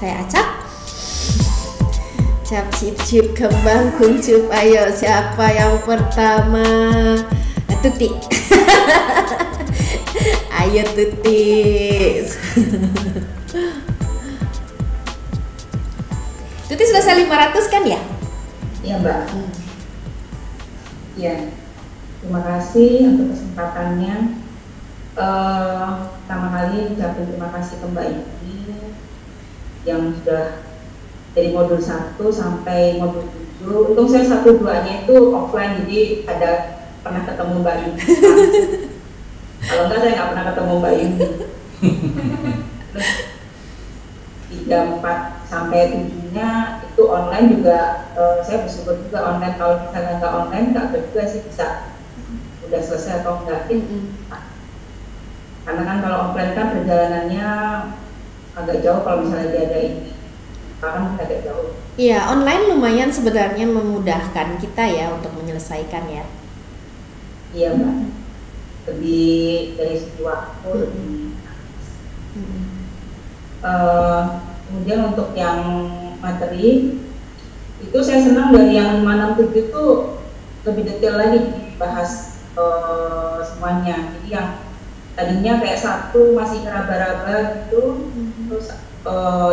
Saya acak. Cap cip cip kembang kuncup, ayo siapa yang pertama? Tuti. Ayo Tuti. Tuti selesai 500 kan ya? Iya Mbak. Iya. Terima kasih untuk kesempatannya. Pertama kali ucapin terima kasih ke Mbak Ivi yang sudah dari modul 1 sampai modul 7. Untung saya 1-2-nya itu offline, jadi ada pernah ketemu Mbak Ivi. Kalau enggak saya nggak pernah ketemu Mbak Ivi. Terus 3, 4 sampai 7-nya itu online juga. Saya bersyukur juga online. Kalau misalnya nggak online nggak juga sih bisa udah selesai atau enggak. Karena kan kalau offline kan perjalanannya agak jauh, kalau misalnya dia ada ini kan agak jauh. Iya, online lumayan sebenarnya memudahkan kita ya untuk menyelesaikan ya. Iya Mbak, lebih dari segi waktu lebih. Kemudian untuk yang materi itu saya senang dari yang 567 itu lebih detail lagi dibahas semuanya. Jadi yang tadinya kayak 1 masih ngeraba-raba gitu, terus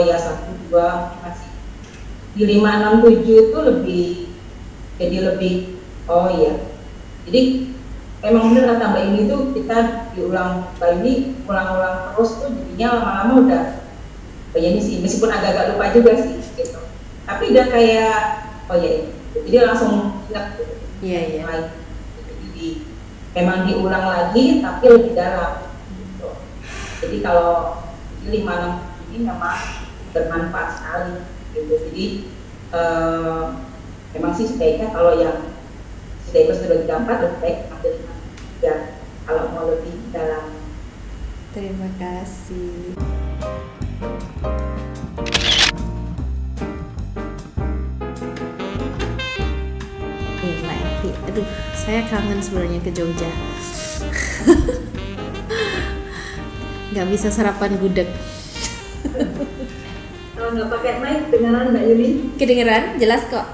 ya 1, 2 masih di 567 itu lebih jadi lebih iya. Jadi memang benar kata Mbak ini tuh kita diulang Mbak ini ulang-ulang terus tuh jadinya lama-lama udah ini sih, meskipun agak-agak lupa juga sih gitu. Tapi udah kayak jadi langsung ingat gitu. Iya. Jadi memang diulang lagi tapi lebih dalam gitu. Jadi kalau 567 ini memang bermanfaat sekali gitu. Jadi memang sih sebaiknya kalau yang sudah ikut sudah 34 lebih baik ambil 5 kalau mau lebih dalam. Terima kasih. Aduh, saya kangen sebenarnya ke Jogja. Nggak bisa sarapan gudeg. Kalau nggak pakai mic, kedengeran Mbak Yuni? Kedengeran, jelas kok.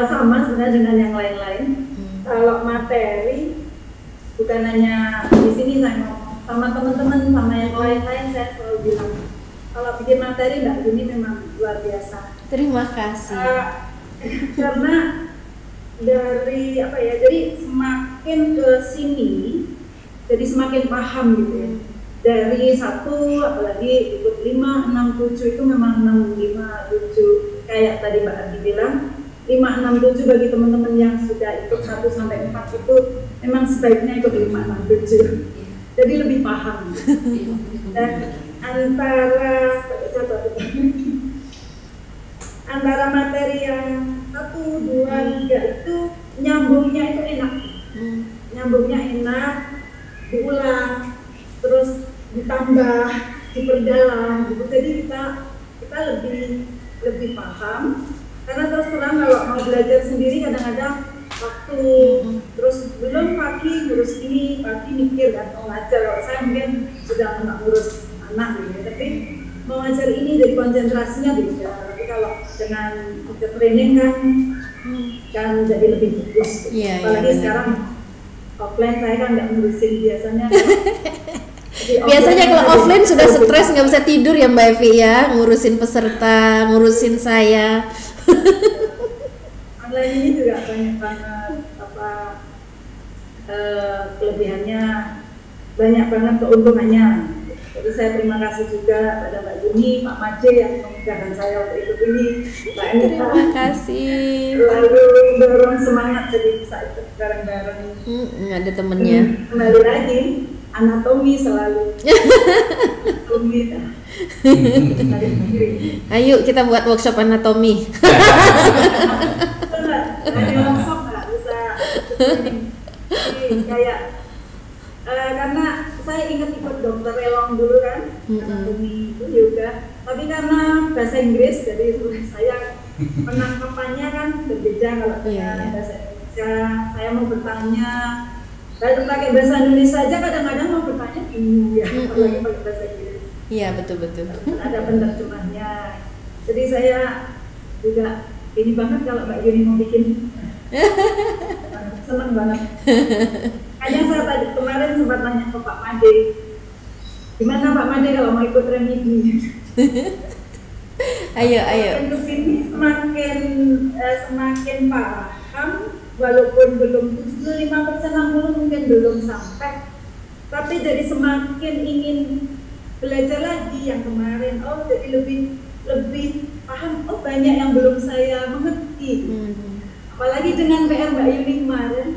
Sama sebenarnya dengan yang lain-lain. Kalau materi, bukan hanya di sini saya ngomong sama teman-teman, sama yang lain-lain saya selalu bilang, kalau bikin materi Mbak Yuni memang luar biasa. Terima kasih. Karena dari jadi semakin ke sini jadi semakin paham gitu ya. Dari 1 apalagi ikut 5, 6, 7 itu memang 6, 5, 7 kayak tadi Mbak Adi bilang 5, 6, 7 bagi teman-teman yang sudah ikut 1 sampai 4 itu memang sebaiknya ikut 5, 6, 7 jadi lebih paham dan antara materi yang 1, 2, 3 itu nyambungnya itu enak, nyambungnya enak, diulang, terus ditambah, diperdalam, gitu. Jadi kita lebih paham. Karena terus terang kalau mau belajar sendiri kadang-kadang waktu, terus belum pagi ngurus ini, pagi mikir kan mau ngajar. Kalau saya mungkin sudah nggak ngurus anak gitu, tapi mau ngajar ini dari konsentrasinya beda. Tapi kalau dengan ikut training kan jadi lebih bagus. Apalagi sekarang offline saya kan nggak ngurusin biasanya. Biasanya kalau offline sudah stres nggak bisa tidur ya Mbak Evi ya, ngurusin peserta, ngurusin saya. Online ini juga banyak banget kelebihannya, banyak banget keuntungannya. Jadi saya terima kasih juga pada Mbak Yuni, Pak Maje yang memudahkan saya untuk ikut ini. Mbak Anita, terima kasih. Lalu dorong semangat jadi bisa ikut bareng-bareng. Ada temennya. Kembali lagi, anatomi selalu. Anatomi. Ayo kita buat workshop anatomi. Workshop nggak bisa. Kayak karena saya ingat ikut dokter Elong dulu kan, anatomi itu juga. Tapi karena bahasa Inggris, jadi saya penangkapannya kan berbeda kalau dengan bahasa Indonesia. Saya mau bertanya, kalau pakai bahasa Indonesia aja kadang-kadang mau bertanya bingung ya, apalagi pakai bahasa Inggris. Iya, betul. Ada penerjemahnya. Jadi saya juga ini banget kalau Mbak Yuni mau bikin. Senang banget. Hanya saya tadi kemarin sempat tanya ke Pak Made, gimana Pak Made kalau mau ikut remedi? Ayo. Semakin kesini semakin paham, walaupun belum 75%, 60 mungkin belum sampai, tapi jadi semakin ingin belajar lagi yang kemarin. Oh, jadi lebih paham. Oh, banyak yang belum saya mengerti. Apalagi dengan PR Mbak Yuni kemarin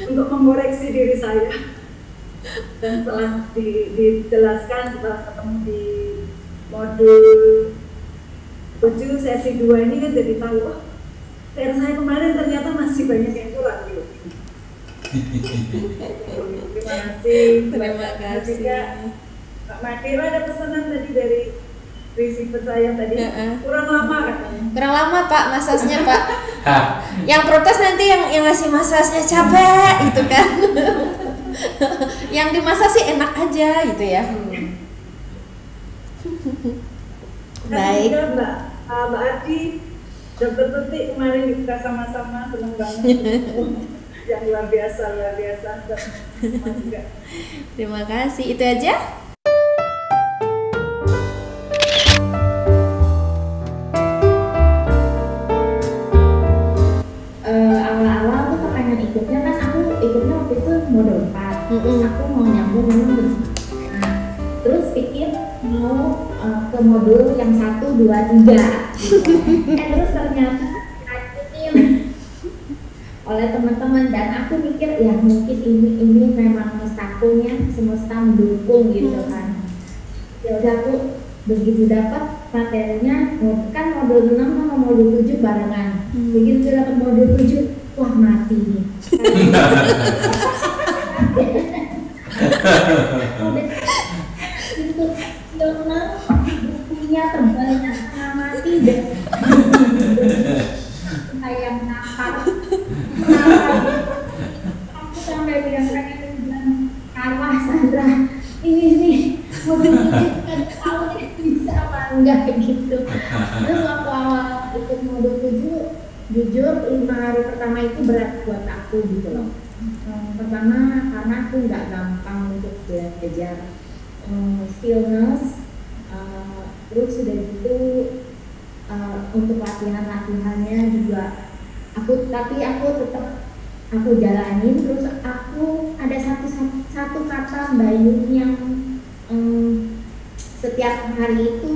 untuk mengoreksi diri saya. Dan setelah dijelaskan, setelah ketemu di modul 7 sesi 2 ini kan jadi tahu, oh, PR saya kemarin ternyata masih banyak yang kurang gitu. Terima kasih juga Pak Made. Ada pesanan tadi dari receiver saya tadi, kurang lama katanya. Kurang lama Pak masasnya Pak. Yang protes nanti yang ngasih masasnya capek gitu kan. Yang dimasak sih enak aja gitu ya. Baik. Dan juga Mbak Ardi, Dr. Tuti kemarin kita sama-sama senang banget. Yang luar biasa. Terima kasih. Itu aja. Awal-awal tuh kepengen ikutnya kan, aku ikutnya waktu itu modul 4. Terus aku mau nyambung memang terus pikir mau ke modul yang 1, 2, 3 gitu. Terus ternyata dilanjutin oleh teman-teman, dan aku mikir ya mungkin ini memang semesta mendukung gitu kan. Ya udah, aku begitu dapat materinya, kan modul 6 sama modul 7 barengan. Begitu dapat modul 7, wah mati nih. Itu jurnal bukunya tebalnya setengah mati deh. Kayak nakal. Aku sampai bilang Karwah Sandra, ini nih modul 7 kan tahu nih bisa apa enggak gitu. Terus waktu awal ikut modul 7, jujur 5 hari pertama itu berat buat aku gitu loh. Pertama karena aku nggak gampang untuk belajar stillness, terus sudah gitu untuk latihannya juga tapi aku tetap aku jalanin. Terus aku ada satu kata Mbak Yuni yang setiap hari itu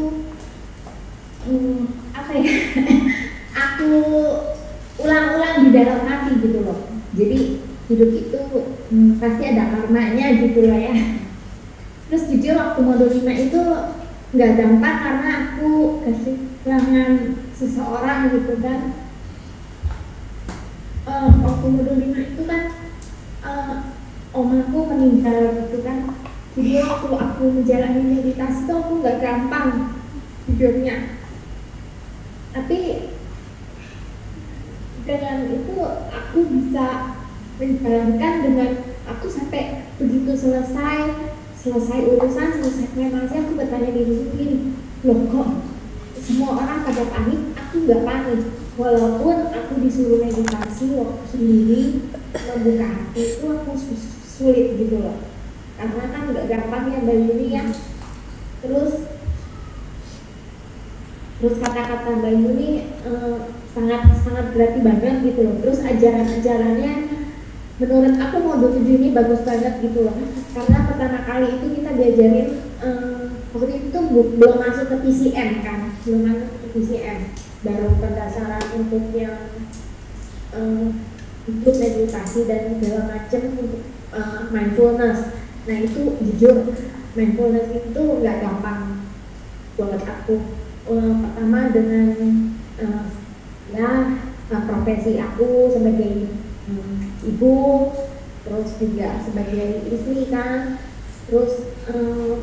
aku ulang-ulang di dalam hati gitu loh. Jadi hidup itu pasti ada karmanya gitu lah ya. Terus jujur waktu modul 5 itu nggak gampang karena aku kehilangan seseorang gitu kan. Waktu modul 5 itu kan omaku meninggal gitu kan. Jadi waktu aku menjalani meditasi itu aku nggak gampang jujurnya. Tapi dengan itu aku bisa menjalankan dengan aku sampai begitu selesai urusan, selesai kremasi, aku bertanya diri sendiri, loh kok semua orang pada panik, aku nggak panik. Walaupun aku disuruh meditasi waktu sendiri, membuka hati itu aku sulit gitu loh, karena kan nggak gampang ya Mbak Yuni ya. Terus kata-kata Mbak Yuni sangat berarti banget gitu loh. Terus ajaran-ajarannya menurut aku modul 7 ini bagus banget gitu loh, karena pertama kali itu kita diajarin waktu itu belum masuk ke PCM kan, baru pendasaran untuk yang untuk meditasi dan segala macam untuk mindfulness. Nah itu jujur mindfulness itu nggak gampang buat aku. Pertama dengan profesi aku sebagai ibu, terus juga sebagai istri kan, terus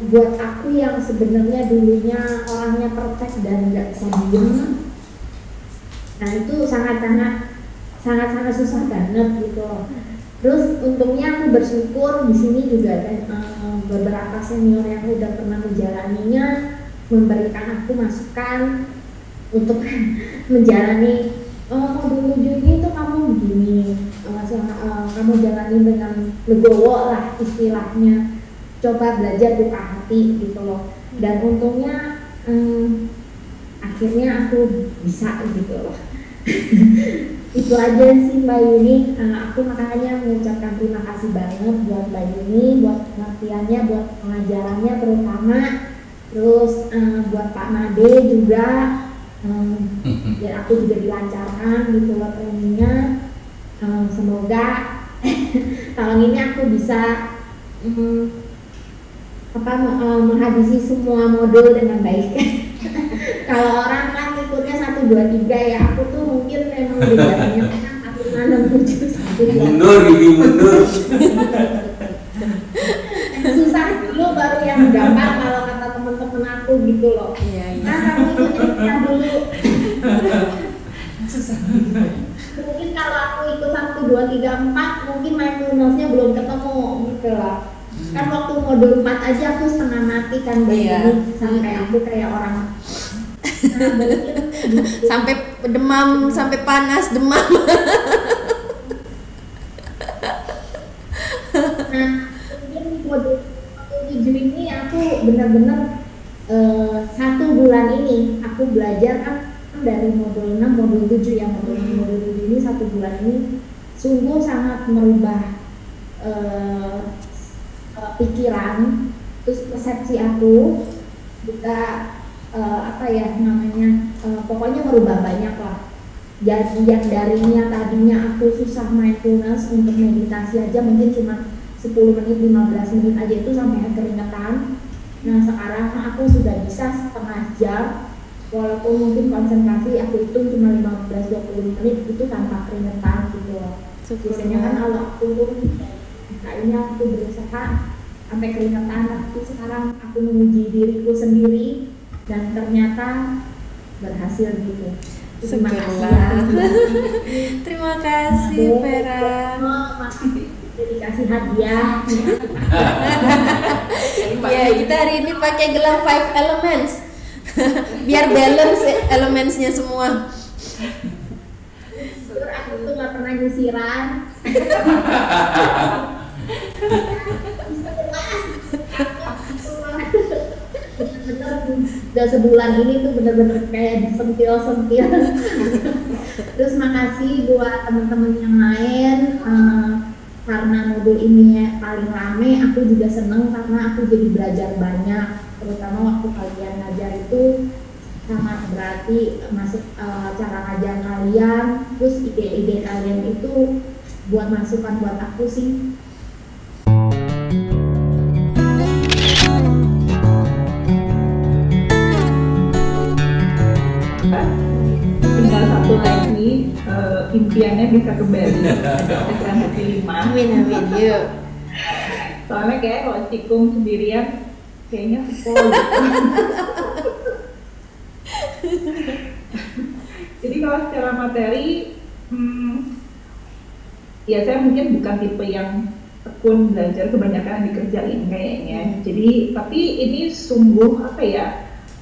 buat aku yang sebenarnya dulunya orangnya perfect dan nggak bisa diem, nah itu sangat susah banget gitu loh. Terus untungnya aku bersyukur di sini juga ada beberapa senior yang udah pernah menjalaninya memberikan aku masukan untuk menjalani modul 7 ini tuh kamu begini, kamu jalani dengan legowo lah istilahnya, coba belajar buka hati gitu loh. Dan untungnya akhirnya aku bisa gitu loh. Itu aja sih Mbak Yuni, aku makanya mengucapkan terima kasih banget buat Mbak Yuni, buat pengertiannya, buat pengajarannya terutama, terus buat Pak Made juga, biar aku juga dilancarkan gitu loh trainingnya. Semoga tahun ini aku bisa menghabisi semua modul dengan baik. Kalau orang kan ikutnya 1, 2, 3 ya, aku tuh mungkin memang bedanya kan 4, 5, 6, 7 sampai mundur. Susah dulu baru yang gampang kalau kata teman-teman aku gitu loh. Iya. Nah kamu ikutnya dulu. Susah. Mungkin kalau aku ikut 1, 2, 3, 4 mungkin mindfulness-nya belum ketemu gitu loh. Kan waktu modul 4 aja aku setengah mati kan sampai aku kayak orang sampai demam, sampai panas, demam. Nah, mungkin modul 7 ini aku benar-benar 1 bulan ini aku belajar kan dari modul 6, modul 7 yang modul 7 ini 1 bulan ini sungguh sangat merubah pikiran, terus persepsi aku juga pokoknya merubah banyak lah. Jadi yang darinya tadinya aku susah mindfulness untuk meditasi aja mungkin cuma 10 menit, 15 menit aja itu sampai keringetan. Nah sekarang aku sudah bisa setengah jam, walaupun mungkin konsentrasi aku hitung cuma 15-20 menit itu tanpa keringetan gitu loh. Biasanya kan kalau aku tuh kayaknya aku berusaha sampai keringetan, tapi sekarang aku menguji diriku sendiri dan ternyata berhasil gitu. Terima kasih ya. Terima kasih Vera. Dikasih hadiah. Ya kita hari ini pakai gelang 5 elements biar balance elementsnya semua. Aku tuh nggak pernah nyisiran. Udah sebulan ini tuh bener-bener kayak disentil-sentil. Terus makasih buat teman-teman yang lain, karena modul ini paling rame, aku juga seneng karena aku jadi belajar banyak, terutama waktu kalian ngajar itu sangat berarti masuk cara ngajar kalian, terus ide-ide kalian itu buat masukan buat aku sih. Tinggal satu lagi, impiannya bisa kembali ada hati 5. Amin yuk. Soalnya kayak kalau tikung sendirian kayaknya sepol gitu. Jadi kalau secara materi ya saya mungkin bukan tipe yang tekun belajar, kebanyakan dikerjain kayaknya. Jadi tapi ini sungguh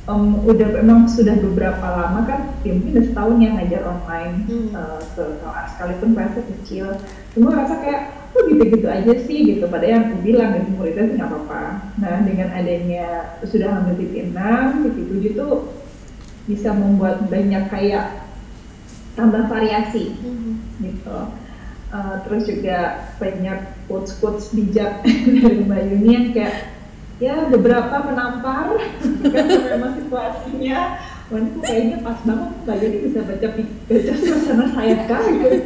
udah memang sudah beberapa lama kan, ya mungkin udah setahun ya ngajar online ke kelas, sekalipun kelasnya kecil, semua rasa kayak gitu-gitu aja sih gitu, padahal yang aku bilang dari muridnya nggak apa-apa. Nah dengan adanya sudah hampir titik 6, titik 7 tuh bisa membuat banyak kayak tambah variasi gitu. Terus juga banyak quotes-quotes bijak dari Mbak Yuni yang kayak ya beberapa menampar karena situasinya. Wah ini kayaknya pas banget Mbak Yuni bisa baca suasana saya kan gitu,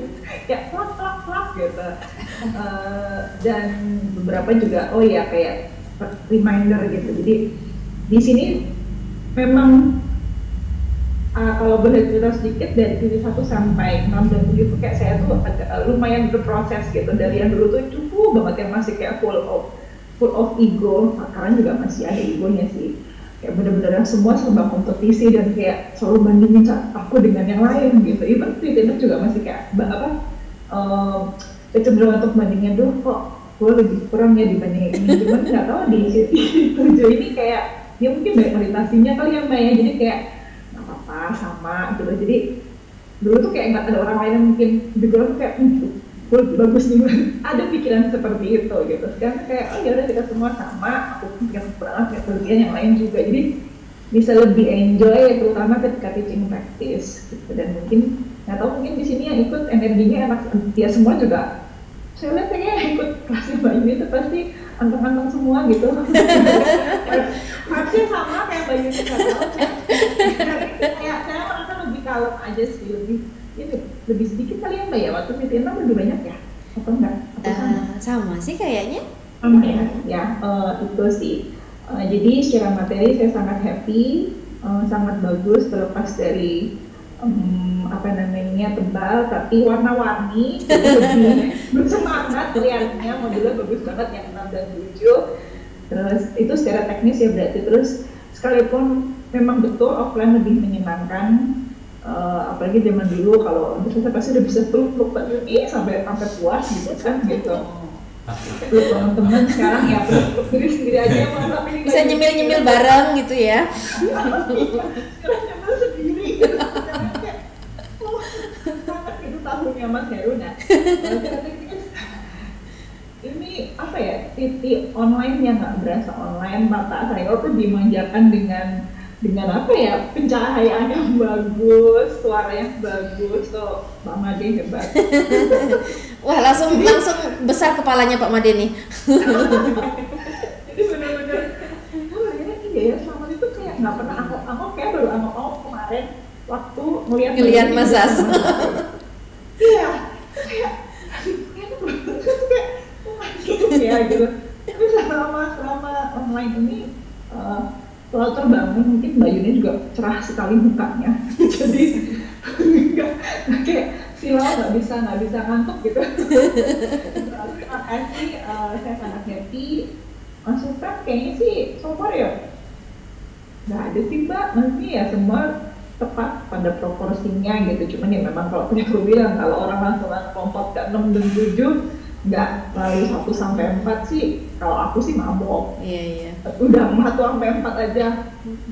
kayak plak gitu. Dan beberapa juga kayak reminder gitu. Jadi di sini memang kalau boleh cerita sedikit dari titik 1 sampai 6 dan 7 tuh kayak saya tuh agak lumayan berproses gitu. Dari yang dulu tuh cukup banget yang masih kayak full of ego, sekarang juga masih ada egonya sih. Kayak bener-bener semua serba kompetisi dan kayak selalu bandingin aku dengan yang lain gitu. Even titik juga masih kayak kecenderungan untuk bandingin tuh kok gue lebih kurang ya dibanding ini, cuman nggak tahu di sisi 7 ini kayak dia mungkin banyak meditasinya kali ya Mbak ya, jadi kayak nggak apa-apa sama gitu. Jadi dulu tuh kayak nggak ada orang lain yang mungkin lebih kurang kayak gue lebih bagus nih, ada pikiran seperti itu gitu. Sekarang kayak oh ya udah kita semua sama, aku punya kekurangan punya kelebihan yang lain juga, jadi bisa lebih enjoy terutama ketika teaching practice gitu. Dan mungkin nggak tahu mungkin di sini yang ikut energinya enak ya, semua juga saya lihat kayaknya ikut kelasnya Mbak Yuni itu pasti anteng-anteng semua gitu. Harusnya sama kayak Mbak Yuni kayak saya merasa lebih kalem aja sih, lebih sedikit kali ya Mbak ya, waktu meeting lebih banyak ya atau enggak? Sama sih kayaknya. Sama ya, itu sih. Jadi secara materi saya sangat happy, sangat bagus, terlepas dari tebal tapi warna-warni, lebih bersemangat kelihatannya, modulnya bagus banget yang 6 dan 7. Terus itu secara teknis ya berarti. Terus sekalipun memang betul offline lebih menyenangkan, apalagi zaman dulu kalau saya pasti udah bisa peluk sampai puas gitu kan gitu. Peluk teman-teman, sekarang ya peluk diri sendiri aja bisa nyemil-nyemil bareng gitu ya. Sekarang nyemil sendiri gitu. Itu tahunnya Mas Heru. Nah, ini apa ya, titik online yang nggak berasa online, mata saya tuh dimanjakan dengan apa ya, pencahayaan yang bagus, suara yang bagus. Tuh Pak Made hebat. Wah, langsung besar kepalanya Pak Made nih. Jadi benar-benar iya ya, selama itu kayak nggak pernah aku kayak baru kemarin waktu ngelihat Mas As. Iya, kayak ya gitu. Tapi selama online ini selalu terbangun, mungkin Mbak Yuni juga cerah sekali mukanya. Jadi nggak kayak silau, nggak bisa ngantuk gitu. Terima kasih, saya sangat happy. Masukan kayaknya sih so far ya nggak ada sih Mbak, nanti ya semua tepat pada proporsinya gitu. Cuman ya memang kalau punya bilang kalau orang langsung lompat ke 6 dan 7 nggak lalu 1 sampai 4 sih, kalau aku sih mabok. Iya. Udah 1 sampai 4 aja.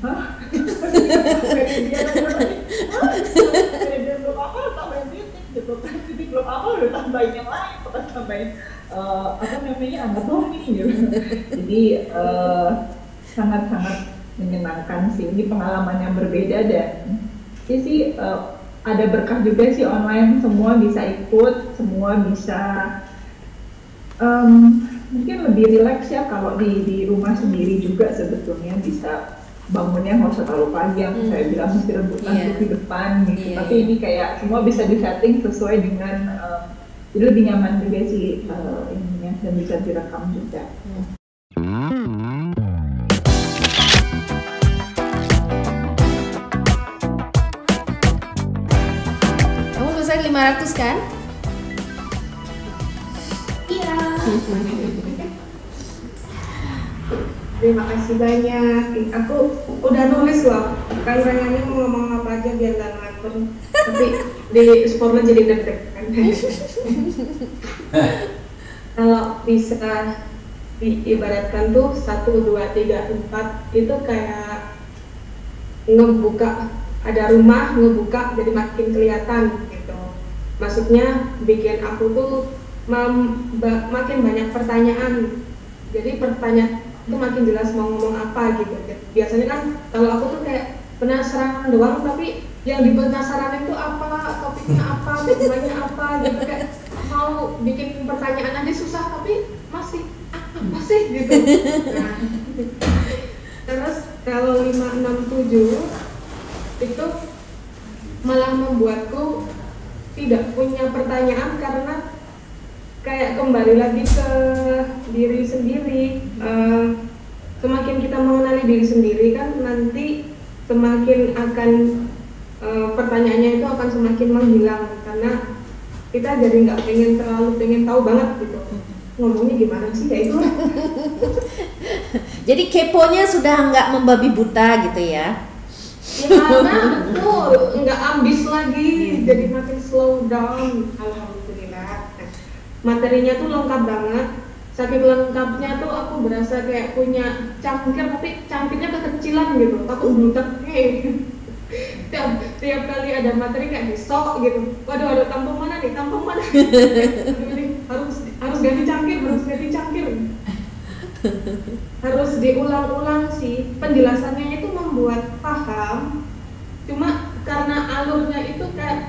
Hah? Dia belum apa tambahin titik gitu. Titik belum apa udah tambahin yang lain, bukan tambahin anatomi gitu. Jadi sangat-sangat menyenangkan sih, ini pengalaman yang berbeda. Dan sih ada berkah juga sih online, semua bisa ikut, semua bisa mungkin lebih rileks ya kalau di rumah sendiri juga sebetulnya bisa bangunnya nggak usah terlalu pagi yang saya bilang mesti rebutan di depan gitu. Tapi ini kayak semua bisa disetting sesuai dengan jadi lebih nyaman juga sih ininya, dan bisa direkam juga. Kamu besar 500 kan? Iya. Terima kasih banyak. Aku udah nulis loh. Kan pengennya mau ngomong apa aja biar gak ngakur. Tapi di sportnya jadi deg-degan. Kalau bisa diibaratkan tuh 1, 2, 3, 4 itu kayak ngebuka, ada rumah ngebuka jadi makin kelihatan gitu. Maksudnya bikin aku tuh makin banyak pertanyaan. Jadi pertanyaan itu makin jelas mau ngomong apa gitu. Biasanya kan kalau aku tuh kayak penasaran doang, tapi yang dipenasaran itu apa, topiknya apa, tujuannya apa gitu, kayak mau bikin pertanyaan aja susah, tapi masih gitu. Nah, terus kalau 5, 6, 7 itu malah membuatku tidak punya pertanyaan karena kayak kembali lagi ke diri sendiri. Semakin kita mengenali diri sendiri kan nanti semakin akan pertanyaannya itu akan semakin menghilang, karena kita jadi nggak pengen tahu banget gitu. Ngomongnya gimana sih ya itu. Jadi keponya sudah nggak membabi buta gitu ya? Karena betul nggak ambis lagi, jadi makin slow down. Alhamdulillah. materinya tuh lengkap banget. Saking lengkapnya tuh aku berasa kayak punya cangkir, tapi cangkirnya kekecilan gitu, takut butek tiap kali ada materi kayak besok gitu, waduh tampung mana nih, harus ganti cangkir, harus diulang-ulang sih. Penjelasannya itu membuat paham, cuma karena alurnya itu kayak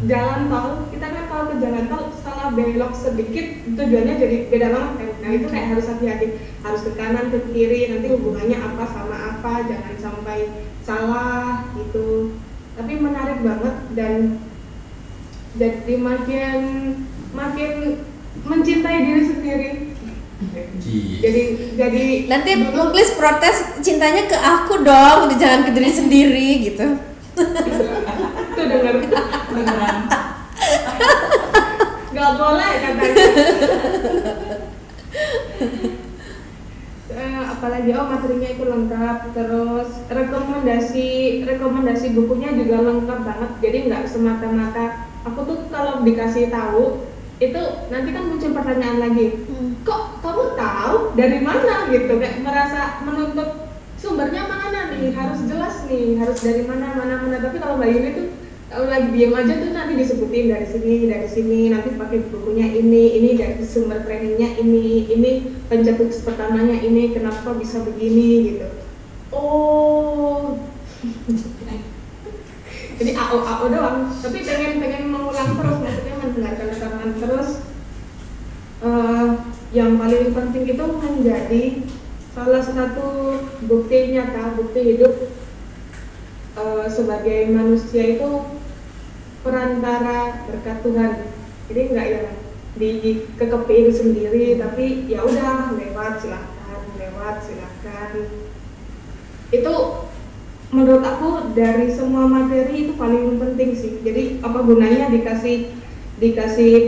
jalan tol, kita kan kalau ke jalan tol salah belok sedikit tujuannya jadi beda banget kan. Nah itu kayak harus hati-hati, harus ke kanan ke kiri, nanti hubungannya apa sama apa, jangan sampai salah gitu. Tapi menarik banget dan jadi makin mencintai diri sendiri. Jadi nanti Muklis protes cintanya ke aku dong, udah jangan ke diri sendiri gitu. Tuh denger beneran. Gak boleh katanya. Apalagi materinya itu lengkap, terus rekomendasi bukunya juga lengkap banget. Jadi nggak semata-mata aku tuh kalau dikasih tahu itu nanti kan muncul pertanyaan lagi, kok kamu tahu dari mana gitu, kayak merasa menuntut sumbernya mana nih, harus jelas nih, harus dari mana. Tapi kalau Mbak Yuni tuh kalau lagi diem aja tuh nanti disebutin dari sini, nanti pakai bukunya ini dari sumber trainingnya ini pencetus pertamanya ini, kenapa bisa begini gitu. Oh jadi AO doang, tapi pengen mengulang terus, maksudnya mendengarkan rekaman terus. Yang paling penting itu menjadi salah satu bukti nyata, bukti hidup sebagai manusia itu perantara berkat Tuhan. Jadi nggak yang dikekepin sendiri, tapi ya udah lewat silahkan. Itu menurut aku dari semua materi itu paling penting sih. Jadi apa gunanya dikasih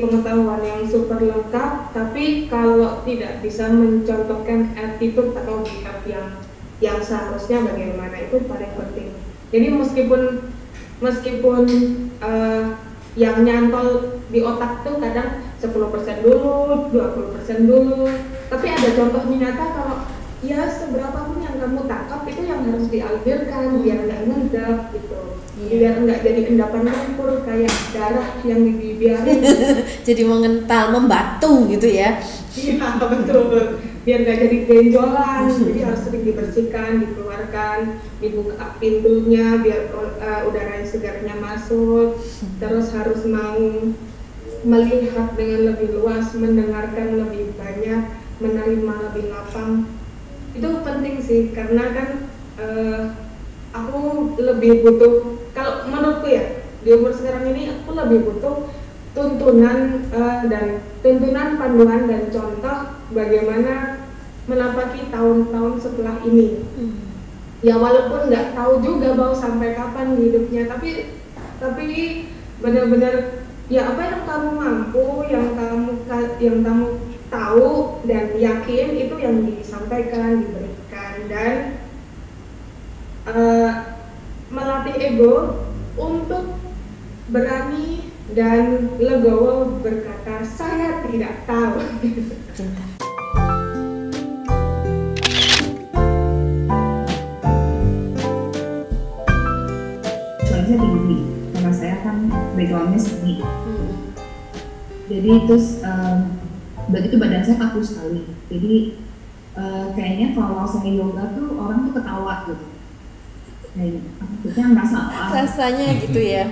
pengetahuan yang super lengkap, tapi kalau tidak bisa mencontohkan attitude atau behavior yang seharusnya bagaimana, itu paling penting. Jadi meskipun yang nyantol di otak tuh kadang 10% dulu, 20% dulu, tapi ada contoh nyata kalau ya seberapa pun yang kamu tangkap itu yang harus dialirkan biar nggak ngendap gitu, biar nggak jadi endapan campur kayak darah yang dibiarin jadi mengental, membatu gitu ya. Iya betul, biar nggak jadi benjolan. Jadi harus sering dibersihkan, dikeluarkan, dibuka pintunya biar udara yang segarnya masuk. Terus harus mau melihat dengan lebih luas, mendengarkan lebih banyak, menerima lebih lapang. Itu penting sih, karena kan aku lebih butuh, kalau menurutku ya di umur sekarang ini aku lebih butuh tuntunan panduan dan contoh bagaimana menapaki tahun-tahun setelah ini. Ya walaupun nggak tahu juga bahwa sampai kapan di hidupnya, tapi benar-benar ya apa yang kamu mampu, yang kamu tahu dan yakin itu yang disampaikan, diberikan, dan melatih ego untuk berani dan legowo berkata saya tidak tahu. Soalnya begini, karena saya kan backgroundnya seni, jadi terus begitu badan saya kaku sekali, jadi kayaknya kalau saya yoga tuh orang tuh ketawa gitu, maksudnya merasa rasanya gitu ya.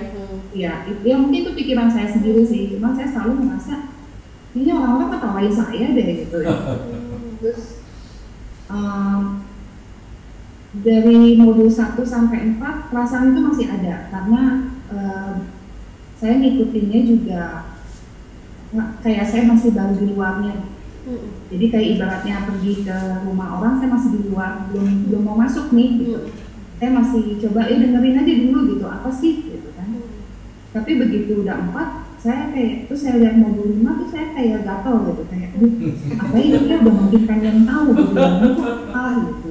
Ya, itu ya mungkin itu pikiran saya sendiri sih, cuma saya selalu merasa ini orang-orang ketawain saya deh gitu ya. Terus dari modul 1 sampai 4 perasaan itu masih ada, karena saya ngikutinnya juga kayak saya masih baru di luarnya. Jadi kayak ibaratnya pergi ke rumah orang, saya masih di luar, belum mau masuk nih gitu. Saya masih coba dengerin aja dulu gitu, apa sih gitu kan. Tapi begitu udah 4, saya kayak, terus saya lihat modul 5 tuh saya kayak gatel gitu, kayak apa ini dia udah makin pengen tahu gitu, apa gitu.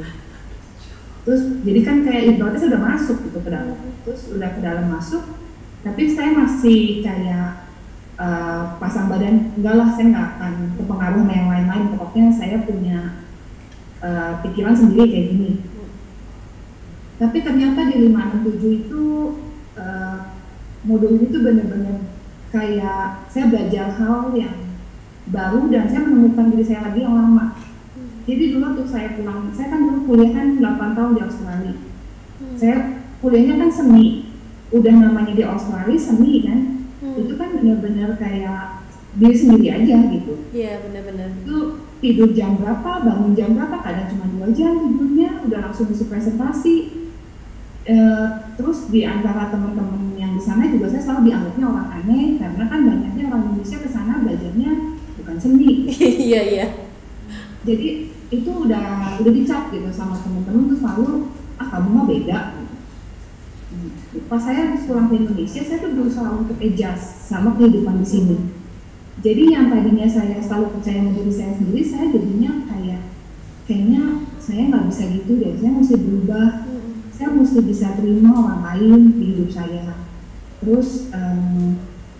Terus jadi kan kayak ibaratnya saya udah masuk gitu ke dalam, terus udah ke dalam masuk, tapi saya masih kayak pasang badan, enggak lah, saya nggak akan terpengaruh sama yang lain-lain, pokoknya saya punya pikiran sendiri kayak gini. Tapi ternyata di 567 itu modul itu benar-benar kayak saya belajar hal yang baru dan saya menemukan diri saya lagi yang lama. Jadi dulu waktu saya pulang, saya kan dulu kuliah kan 8 tahun di Australia. Saya kuliahnya kan seni, udah namanya di Australia seni kan, itu kan benar-benar kayak diri sendiri aja gitu. Iya, benar-benar. Itu tidur jam berapa, bangun jam berapa, kadang cuma 2 jam tidurnya, udah langsung bisa presentasi. Terus di antara teman-teman yang di sana juga saya selalu dianggapnya orang aneh karena kan banyaknya orang Indonesia ke sana belajarnya bukan seni. Iya, iya. Jadi itu udah dicap gitu sama teman-teman tuh selalu kamu mah beda. Pas saya pulang ke Indonesia, saya tuh berusaha untuk adjust sama kehidupan di sini. Jadi yang tadinya saya selalu percaya sama diri saya sendiri, saya jadinya kayaknya saya nggak bisa gitu deh, saya mesti berubah. Saya mesti bisa terima orang lain di hidup saya. Terus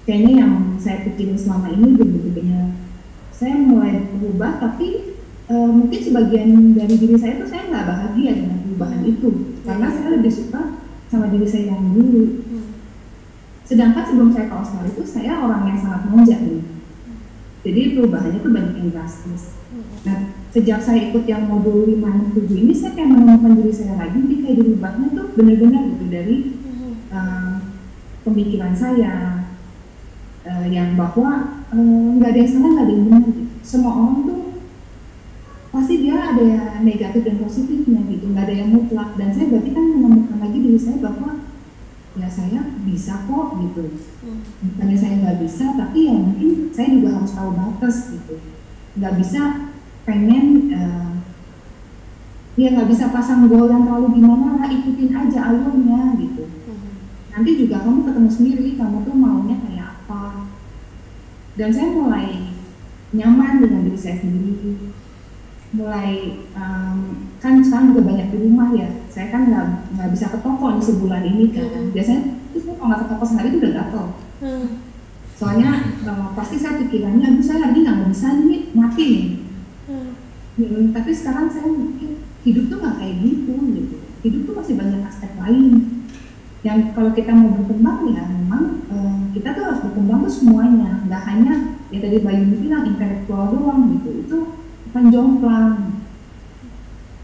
kayaknya yang saya pikirin selama ini benar-benar saya mulai berubah, tapi mungkin sebagian dari diri saya tuh saya nggak bahagia dengan perubahan itu karena saya lebih suka sama diri saya yang dulu. Sedangkan sebelum saya ke Australia itu saya orang yang sangat manja nih. Jadi perubahannya tuh banyak yang drastis. Nah, sejak saya ikut yang modul 567 ini, saya kayak menemukan diri saya lagi, jadi kayak dirubahnya tuh benar-benar gitu dari pemikiran saya yang bahwa nggak ada yang salah, nggak ada yang benar gitu. Semua orang tuh pasti dia ada yang negatif dan positifnya gitu, nggak ada yang mutlak. Dan saya berarti kan menemukan lagi diri saya bahwa ya saya bisa kok gitu. Bukannya saya nggak bisa, tapi ya mungkin saya juga harus tahu batas gitu. Nggak bisa pengen ya nggak bisa pasang gol yang terlalu gimana lah, ikutin aja alurnya gitu. Nanti juga kamu ketemu sendiri kamu tuh maunya kayak apa. Dan saya mulai nyaman dengan diri saya sendiri, mulai kan sekarang juga banyak di rumah ya, saya kan nggak bisa ke toko nih sebulan ini kan. Biasanya itu saya kalau nggak ke toko sehari itu udah gatel. Soalnya pasti saya pikirannya, aduh saya hari ini nggak bisa nih, mati nih. Tapi sekarang saya mikir hidup tuh nggak kayak gitu. Hidup tuh masih banyak aspek lain. Yang kalau kita mau berkembang ya memang kita tuh harus berkembang tuh semuanya, nggak hanya ya tadi Bayu bilang intelektual doang gitu. Itu bukan jomplang.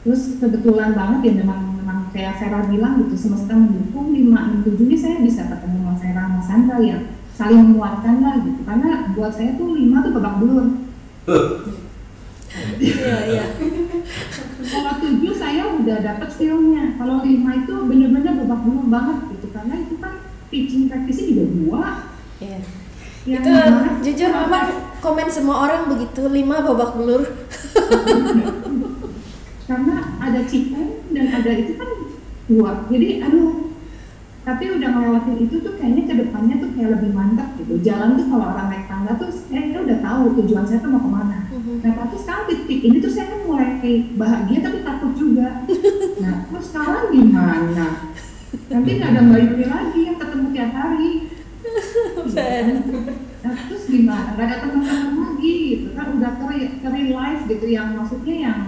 Terus kebetulan banget ya memang kayak Vera bilang gitu, semesta mendukung 567 ini saya bisa ketemu sama Vera sama Sandra yang saling menguatkan lah gitu, karena buat saya tuh 5 tuh babak belur. Iya. Kalau 7 saya udah dapet feel-nya, kalau 5 itu bener-bener babak belur banget gitu, karena itu kan teaching practice-nya juga 2. Iya. Yang Itu jujur memang komen semua orang begitu, 5 babak belur. Karena ada cikung dan ada itu kan 2, jadi aduh. Tapi udah ngelewatin itu tuh kayaknya kedepannya tuh kayak lebih mantap gitu. Jalan tuh kalau orang naik tangga tuh saya udah tahu tujuan saya tuh mau kemana. Nah tapi sekarang titik ini tuh saya kan mulai kayak bahagia tapi takut juga. Nah terus sekarang gimana? Nanti nggak ada Mbak Yuni lagi yang ketemu tiap hari. Nah terus gimana? Gak ada teman-teman lagi gitu kan, udah career life gitu yang maksudnya yang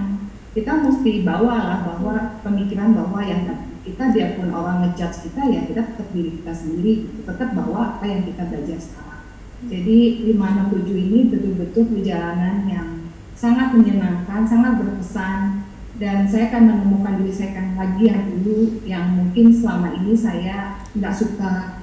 kita mesti bawa lah, bahwa pemikiran bahwa yang kita biarpun orang ngejudge kita ya kita tetap diri kita sendiri, tetap bawa apa yang kita belajar sekarang. Jadi 567 ini betul-betul perjalanan yang sangat menyenangkan, sangat berkesan, dan saya akan menemukan diri saya kan lagi yang dulu yang mungkin selama ini saya nggak suka.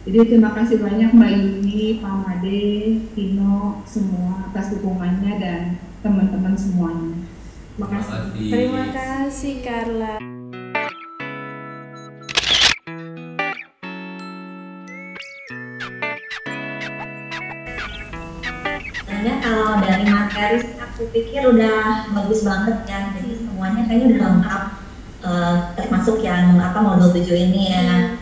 Jadi terima kasih banyak Mbak Yuni, Pak Made, Tino, semua atas dukungannya dan teman-teman semuanya. Terima kasih. Terima kasih Carla. Sebenarnya kalau dari materi aku pikir udah bagus banget ya, jadi semuanya kayaknya udah lengkap, termasuk yang modul 7 ini ya.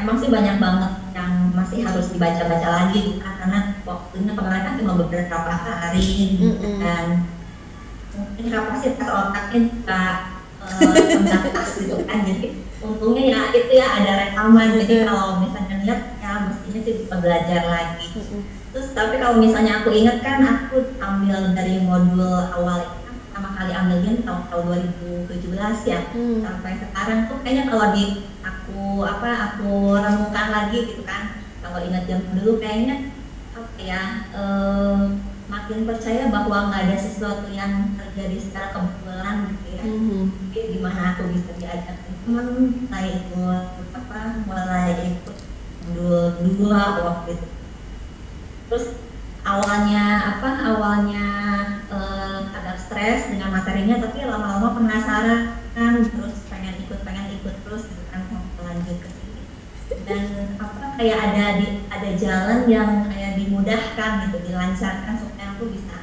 Emang sih banyak banget yang masih harus dibaca-baca lagi karena waktunya kemarin kan cuma beberapa hari dan mungkin kapasitas otaknya juga terbatas gitu kan. Jadi untungnya ya itu ya ada rekaman, jadi kalau misalnya lihat ya mestinya sih bisa belajar lagi. Terus tapi kalau misalnya aku ingat kan aku ambil dari modul awal kan pertama kali ambilnya tahun 2017 ya. Sampai sekarang tuh kayaknya kalau aku renungkan lagi gitu kan, kalau ingat jam dulu kayaknya makin percaya bahwa nggak ada sesuatu yang terjadi secara kebetulan gitu ya. Jadi gimana aku bisa diajak teman, mulai ikut dulu waktu itu. Terus awalnya agak stres dengan materinya, tapi lama-lama penasaran terus pengen ikut terus gitu kan, mau lanjut ke sini. Dan kayak ada jalan yang kayak dimudahkan gitu, dilancarkan supaya aku bisa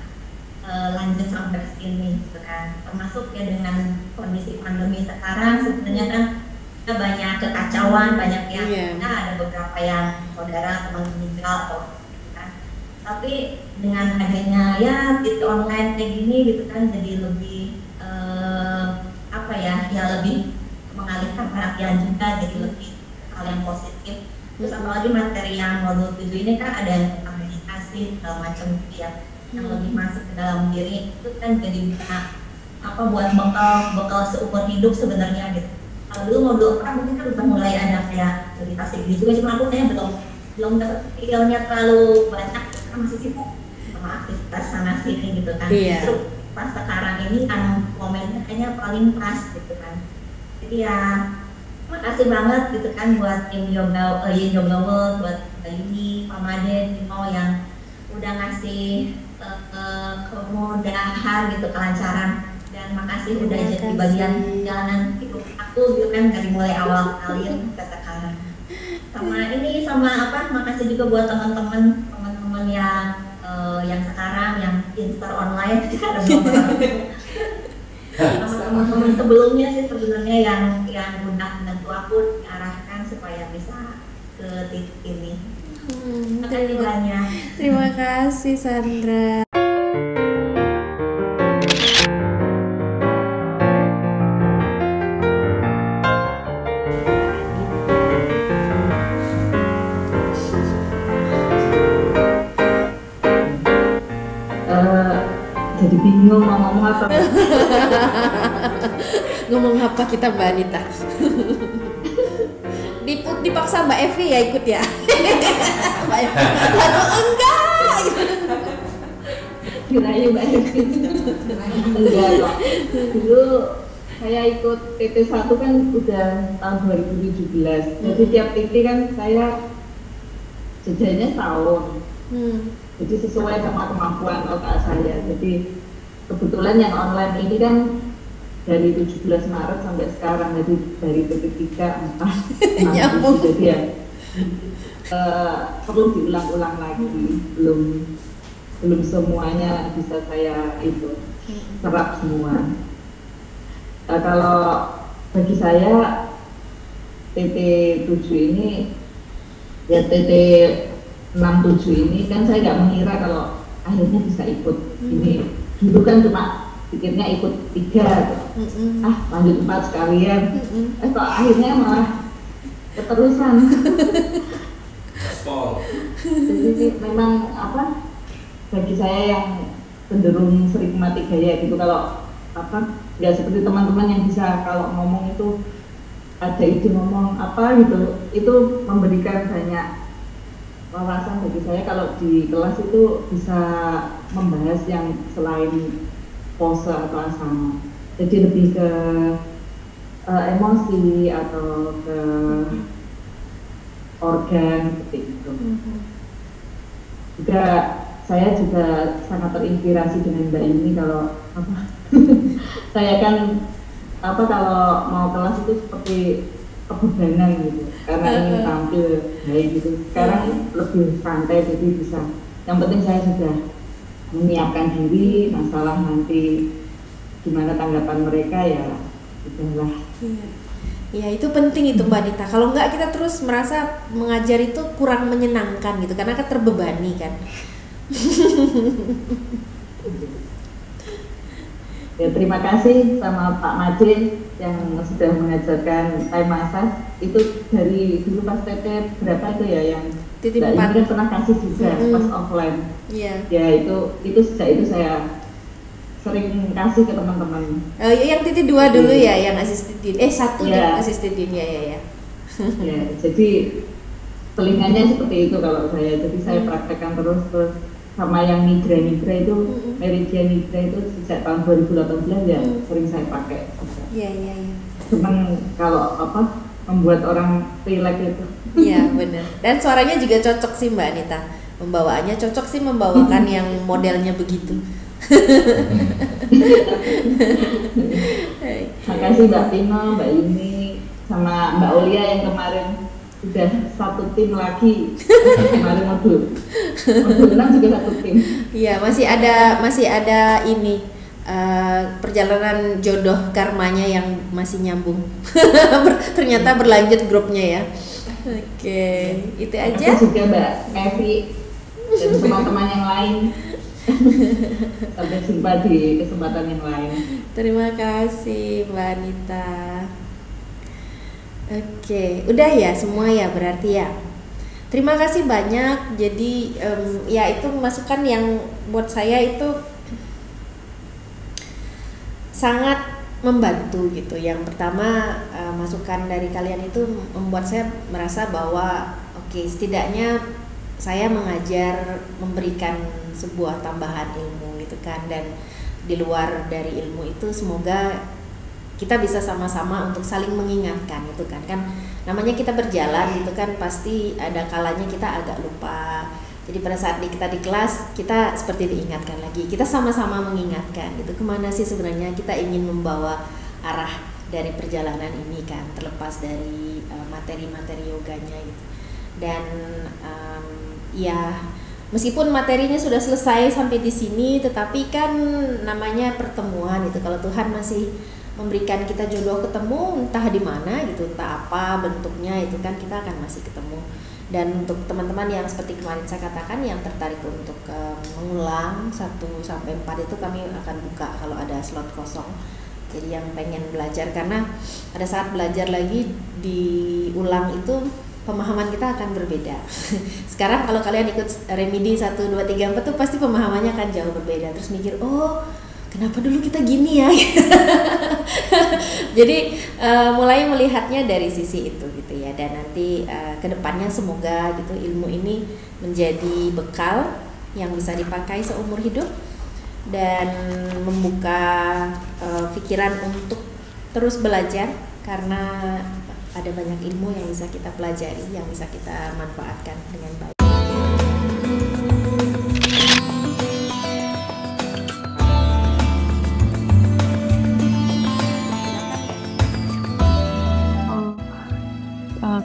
lanjut sampai ke sini gitu kan. Termasuk ya dengan kondisi pandemi sekarang sebenarnya kan banyak kekacauan, banyak yang ada beberapa yang saudara teman meninggal atau kan. Tapi dengan adanya ya titik online kayak gini gitu kan, jadi lebih lebih mengalihkan perhatian juga, jadi lebih hal yang positif. Terus apalagi materi yang modul 7 ini kan ada yang tentang meditasi segala macam gitu ya, yang lebih masuk ke dalam diri, itu kan jadi bisa buat bekal seumur hidup sebenarnya gitu. Kalau dulu modul mungkin kan udah mulai ada kayak meditasi gitu juga, cuma aku kayaknya belum dapat ilmunya terlalu banyak karena masih sibuk sama aktivitas sana sini gitu kan. Justru pas sekarang ini kan momennya kayaknya paling pas gitu kan. Jadi ya makasih banget gitu kan buat tim Yoga World, buat Mbak Yuni, Pak Made, Timo yang udah ngasih kemudahan gitu, kelancaran, dan makasih udah jadi bagian jalanan hidup aku gitu kan dari mulai awal kalian ke sekarang. Makasih juga buat teman-teman yang sekarang yang Insta online ada beberapa teman-teman sebelumnya sih sebenarnya yang udah membantu aku diarahkan supaya bisa ke titik ini. Terima kasih banyak. Terima kasih Sandra. Jadi bingung mau ngomong apa. Ngomong apa kita Mbak Anita? Dipaksa Mbak Evi ya ikut ya. Mbak Evi, lalu enggak. Kirain Mbak Evi. Enggak kok. Dulu saya ikut TT1 kan udah tahun 2017. Jadi tiap TT kan saya jedanya tahun. Jadi sesuai sama kemampuan otak saya. Jadi kebetulan yang online ini kan dari 17 Maret sampai sekarang, jadi dari PT3, 4, 6, jadi ya perlu diulang-ulang lagi, belum semuanya bisa saya itu serap semua. Kalau bagi saya TT7 ini ya TT67 ini kan saya nggak mengira kalau akhirnya bisa ikut ini. Dulu kan cuma pikirnya ikut 3, lanjut 4 sekalian. Kok akhirnya malah keterusan. Jadi memang bagi saya yang cenderung sering mati gaya gitu, kalau nggak seperti teman-teman yang bisa kalau ngomong itu ada ide ngomong gitu, itu memberikan banyak wawasan bagi saya. Kalau di kelas itu bisa membahas yang selain pose atau asana, jadi lebih ke emosi atau ke organ seperti itu. Juga saya juga sangat terinspirasi dengan Mbak Yuni. Kalau saya kan kalau mau kelas itu seperti kebebanan gitu, karena ingin tampil baik gitu. Sekarang lebih santai, jadi bisa. Yang penting saya sudah menyiapkan diri, masalah nanti gimana tanggapan mereka ya udahlah. Ya itu penting itu Mbak Anita. Kalau enggak kita terus merasa mengajar itu kurang menyenangkan gitu, karena kan terbebani kan. Ya terima kasih sama Pak Made yang sudah mengajarkan time massage itu dari dulu pas TT berapa itu ya yang Titik Mbak 4. Yuni kan pernah kasih juga pas offline. Iya. Ya itu sejak itu saya sering kasih ke teman-teman. Yang titik 2 dulu ya, yang asistidin. 1 Ya. asistidin ya. Ya, jadi telinganya seperti itu kalau saya. Jadi saya praktekkan terus sama yang Nidra itu Meridian Nidra itu sejak tahun 2018 ya sering saya pakai. Iya. Cuman kalau membuat orang relax itu. Iya benar. Dan suaranya juga cocok sih Mbak Anita. Pembawaannya cocok sih membawakan yang modelnya begitu. Makasih Mbak Tino, Mbak Yuni, sama Mbak Olia yang kemarin sudah satu tim lagi. Kemarin modul 6 juga satu tim. Iya, masih ada ini perjalanan jodoh karmanya yang masih nyambung. Ternyata berlanjut grupnya ya. Oke, itu aja. Aku juga Mbak Evi dan teman-teman yang lain. Sampai jumpa di kesempatan yang lain. Terima kasih Mbak Anita. Oke, udah ya semua ya berarti ya. Terima kasih banyak. Jadi ya itu masukan yang buat saya itu sangat membantu gitu. Yang pertama masukan dari kalian itu membuat saya merasa bahwa oke, setidaknya saya mengajar, memberikan sebuah tambahan ilmu gitu kan, dan di luar dari ilmu itu semoga kita bisa sama-sama untuk saling mengingatkan itu kan namanya kita berjalan gitu kan, pasti ada kalanya kita agak lupa. Jadi pada saat kita di kelas kita seperti diingatkan lagi, kita sama-sama mengingatkan gitu kemana sih sebenarnya kita ingin membawa arah dari perjalanan ini kan, terlepas dari materi-materi yoganya gitu. Dan ya meskipun materinya sudah selesai sampai di sini, tetapi kan namanya pertemuan itu, kalau Tuhan masih memberikan kita jodoh ketemu entah di mana gitu, entah apa bentuknya itu kan, kita akan masih ketemu. Dan untuk teman-teman yang seperti kemarin saya katakan yang tertarik untuk mengulang 1 sampai 4 itu kami akan buka kalau ada slot kosong. Jadi yang pengen belajar, karena pada saat belajar lagi diulang itu pemahaman kita akan berbeda. Sekarang kalau kalian ikut remedi 1, 2, 3, 4 tuh pasti pemahamannya akan jauh berbeda. Terus mikir, oh kenapa dulu kita gini ya? Jadi mulai melihatnya dari sisi itu gitu ya. Dan nanti kedepannya semoga gitu ilmu ini menjadi bekal yang bisa dipakai seumur hidup dan membuka pikiran untuk terus belajar, karena ada banyak ilmu yang bisa kita pelajari, yang bisa kita manfaatkan dengan baik.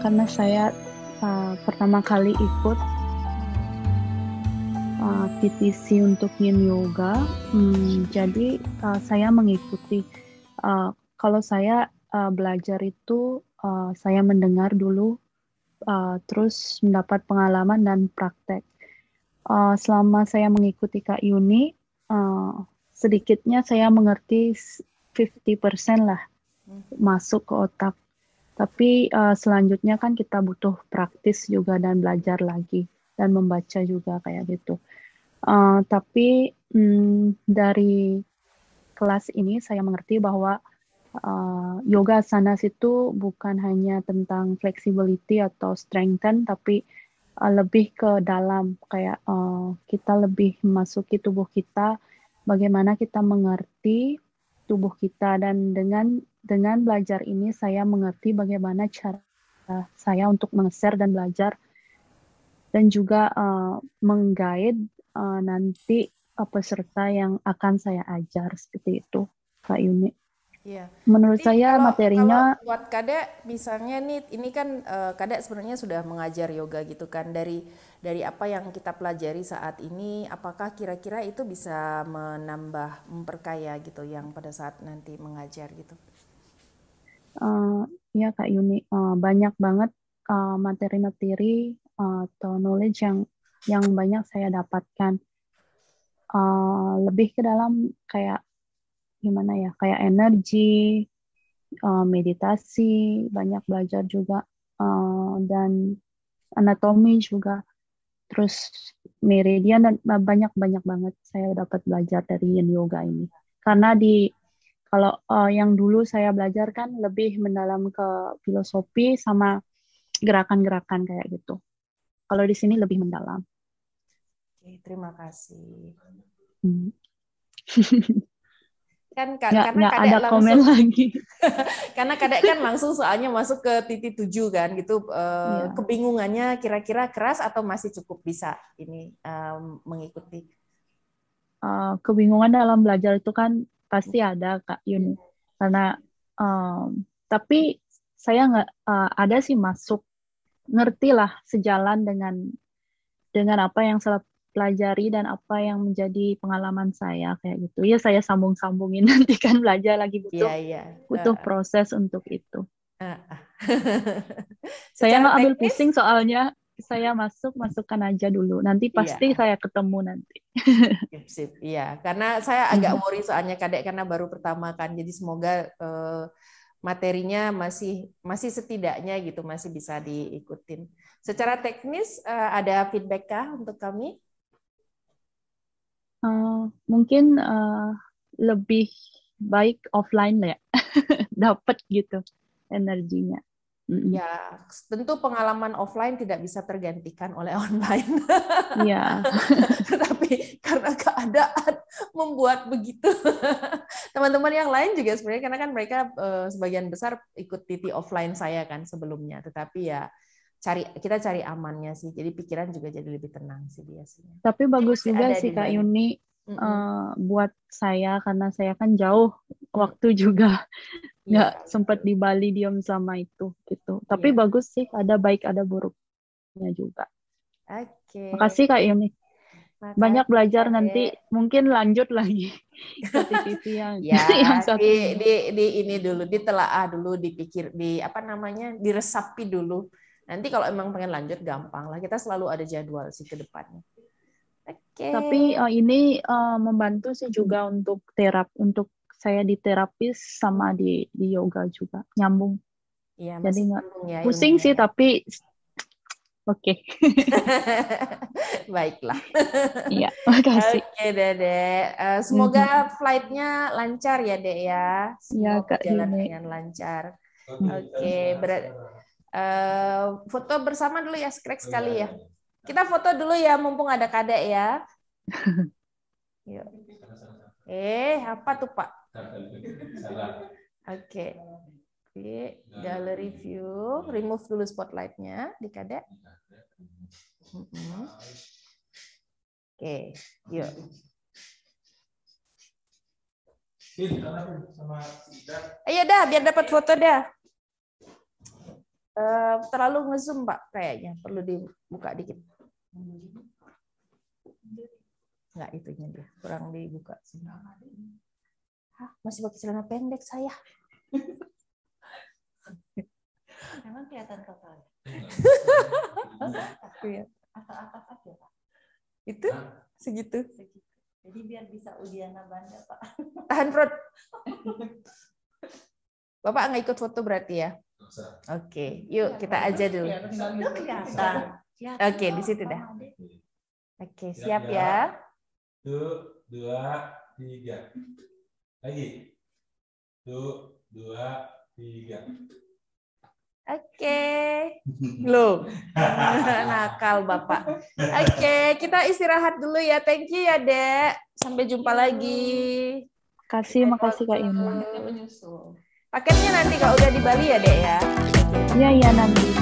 Karena saya pertama kali ikut PTC untuk Yin Yoga, jadi saya mengikuti. Kalau saya belajar itu saya mendengar dulu, terus mendapat pengalaman dan praktek. Selama saya mengikuti Kak Yuni, sedikitnya saya mengerti 50% lah masuk ke otak. Tapi selanjutnya kan kita butuh praktis juga dan belajar lagi dan membaca juga kayak gitu. Tapi dari kelas ini saya mengerti bahwa yoga asanas itu bukan hanya tentang flexibility atau strengthen, tapi lebih ke dalam, kayak kita lebih memasuki tubuh kita, bagaimana kita mengerti tubuh kita. Dan dengan belajar ini saya mengerti bagaimana cara saya untuk men-share dan belajar, dan juga meng-guide nanti peserta yang akan saya ajar, seperti itu Kak Yuni. Iya. Menurut Jadi saya materinya kalau buat Kadek misalnya nih, ini kan Kadek sebenarnya sudah mengajar yoga gitu kan, dari apa yang kita pelajari saat ini, apakah kira-kira itu bisa menambah, memperkaya gitu yang pada saat nanti mengajar gitu? Ya Kak Yuni, banyak banget materi-materi atau knowledge yang banyak saya dapatkan. Lebih ke dalam kayak gimana ya, kayak energi, meditasi, banyak belajar juga, dan anatomi juga, terus meridian, dan banyak banget saya dapat belajar dari Yin Yoga ini. Karena kalau yang dulu saya belajar kan lebih mendalam ke filosofi sama gerakan-gerakan kayak gitu. Kalau di sini lebih mendalam. Oke, terima kasih. Kan karena nggak Kadek ada langsung, komen lagi. karena Kadek kan langsung soalnya masuk ke titik 7 kan gitu. Kebingungannya kira-kira keras atau masih cukup bisa ini mengikuti? Kebingungan dalam belajar itu kan pasti ada, Kak Yuni. Karena tapi saya nggak ada sih masuk, ngerti lah sejalan dengan apa yang saya pelajari dan apa yang menjadi pengalaman saya kayak gitu. Ya saya sambung-sambungin nanti kan belajar lagi butuh proses untuk itu. Saya nggak ambil pusing soalnya saya masukkan aja dulu. Nanti pasti saya ketemu nanti. Sip, iya. Karena saya agak worry soalnya Kadek karena baru pertama kan. Jadi semoga materinya masih setidaknya gitu masih bisa diikutin. Secara teknis ada feedback kah untuk kami? Mungkin lebih baik offline ya, dapat gitu energinya. Ya, tentu pengalaman offline tidak bisa tergantikan oleh online. Iya. Tetapi karena keadaan membuat begitu. Teman-teman yang lain juga sebenarnya karena kan mereka sebagian besar ikut TT offline saya kan sebelumnya. Tetapi ya kita cari amannya sih. Jadi pikiran juga jadi lebih tenang sih biasanya. Tapi bagus juga sih Kak Yuni buat saya karena saya kan jauh waktu juga. Nggak sempat di Bali diam sama itu gitu. Tapi bagus sih, ada baik ada buruknya juga. Oke. Makasih Kak Yuni. Banyak belajar nanti mungkin lanjut lagi ke TV yang satu. Di ini dulu ditelaah dulu, dipikir diresapi dulu. Nanti kalau emang pengen lanjut gampang lah. Kita selalu ada jadwal sih ke depannya. Oke. Tapi ini membantu sih juga untuk untuk saya di terapis sama di yoga juga nyambung. Iya, jadi nggak ya, pusing sih tapi oke. Baiklah. Iya, makasih. Oke, Dede. Semoga flight-nya lancar ya, Dek ya. Semoga berjalan dengan lancar. Oke, foto bersama dulu ya, skrek sekali ya. Kita foto dulu ya, mumpung ada Kadek ya. Yuk. Apa tuh Pak? Oke. Gallery view, remove dulu spotlight-nya di Kadek. Oke, yuk. Ayo dah, biar dapat foto dah. Terlalu ngezoom Pak, kayaknya perlu dibuka dikit. Enggak, itunya dia kurang dibuka semua. Masih pakai celana pendek saya. Emang kelihatan totalnya? Atas aja Pak. Itu segitu. Jadi biar bisa ujian Banda Pak. Tahan perut. Bapak nggak ikut foto berarti ya? Oke, yuk kita aja dulu. Oke, di situ dah. Oke, siap ya. 1, 2, 3. Lagi. 1, 2, 3. Oke. Loh. Nakal Bapak. Oke, kita istirahat dulu ya. Thank you ya, Dek. Sampai jumpa lagi. Makasih Kak Yuni. Paketnya nanti kalau udah di Bali ya, Dek ya. Iya nanti.